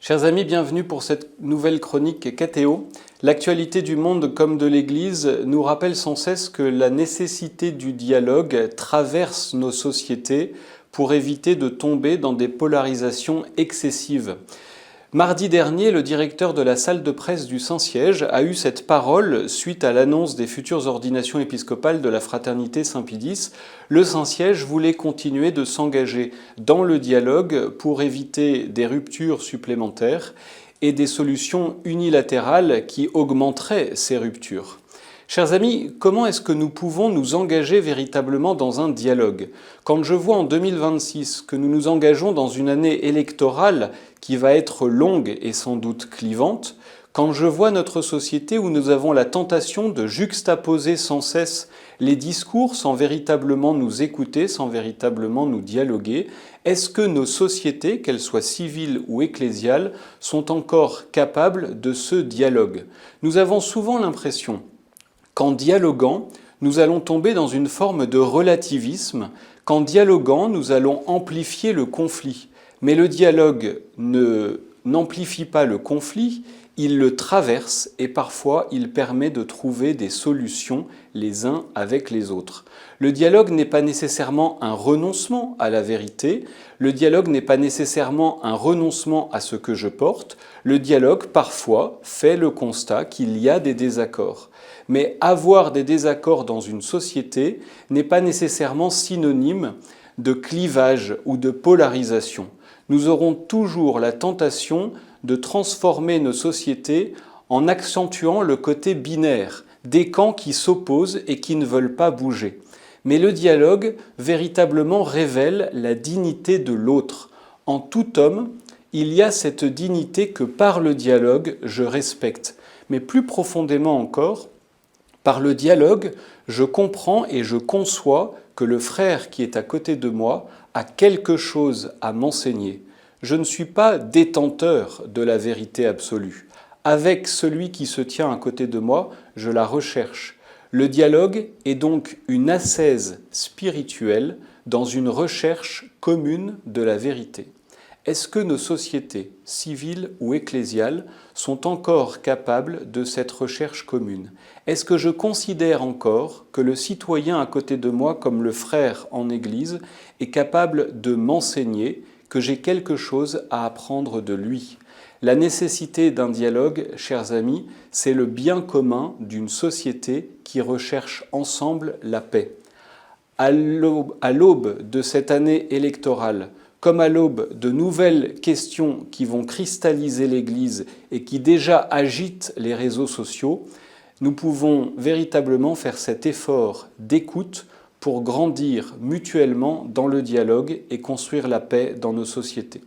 Chers amis, bienvenue pour cette nouvelle chronique Cathéo. L'actualité du monde comme de l'Église nous rappelle sans cesse que la nécessité du dialogue traverse nos sociétés pour éviter de tomber dans des polarisations excessives. Mardi dernier, le directeur de la salle de presse du Saint-Siège a eu cette parole suite à l'annonce des futures ordinations épiscopales de la Fraternité Saint-Pédis. Le Saint-Siège voulait continuer de s'engager dans le dialogue pour éviter des ruptures supplémentaires et des solutions unilatérales qui augmenteraient ces ruptures. Chers amis, comment est-ce que nous pouvons nous engager véritablement dans un dialogue? Quand je vois en 2026 que nous nous engageons dans une année électorale qui va être longue et sans doute clivante, quand je vois notre société où nous avons la tentation de juxtaposer sans cesse les discours sans véritablement nous écouter, sans véritablement nous dialoguer, est-ce que nos sociétés, qu'elles soient civiles ou ecclésiales, sont encore capables de ce dialogue? Nous avons souvent l'impression qu'en dialoguant, nous allons tomber dans une forme de relativisme, qu'en dialoguant, nous allons amplifier le conflit. Mais le dialogue n'amplifie pas le conflit, il le traverse et parfois il permet de trouver des solutions les uns avec les autres. Le dialogue n'est pas nécessairement un renoncement à la vérité, le dialogue n'est pas nécessairement un renoncement à ce que je porte, le dialogue parfois fait le constat qu'il y a des désaccords. Mais avoir des désaccords dans une société n'est pas nécessairement synonyme de clivage ou de polarisation. Nous aurons toujours la tentation de transformer nos sociétés en accentuant le côté binaire, des camps qui s'opposent et qui ne veulent pas bouger. Mais le dialogue véritablement révèle la dignité de l'autre. En tout homme, il y a cette dignité que par le dialogue, je respecte. Mais plus profondément encore, par le dialogue, je comprends et je conçois que le frère qui est à côté de moi a quelque chose à m'enseigner. Je ne suis pas détenteur de la vérité absolue. Avec celui qui se tient à côté de moi, je la recherche. Le dialogue est donc une assise spirituelle dans une recherche commune de la vérité. Est-ce que nos sociétés, civiles ou ecclésiales, sont encore capables de cette recherche commune? Est-ce que je considère encore que le citoyen à côté de moi, comme le frère en Église, est capable de m'enseigner, que j'ai quelque chose à apprendre de lui? La nécessité d'un dialogue, chers amis, c'est le bien commun d'une société qui recherche ensemble la paix. À l'aube de cette année électorale, comme à l'aube de nouvelles questions qui vont cristalliser l'Église et qui déjà agitent les réseaux sociaux, nous pouvons véritablement faire cet effort d'écoute pour grandir mutuellement dans le dialogue et construire la paix dans nos sociétés.